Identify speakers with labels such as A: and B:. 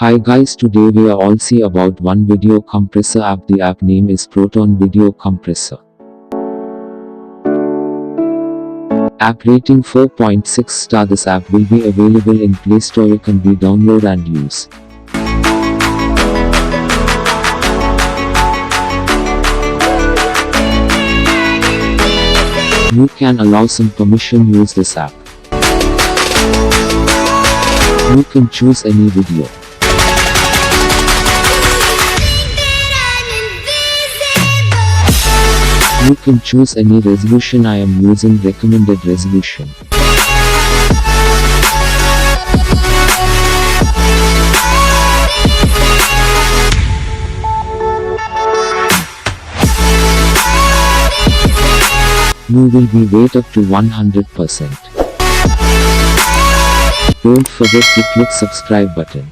A: Hi guys, today we are all see about one video compressor app. The app name is Proton Video Compressor. App rating 4.6 star. This app will be available in Play Store. You can be download and use. You can allow some permission use this app. You can choose any video. You can choose any resolution. I am using recommended resolution. You will be weight up to 100%. Don't forget to click subscribe button.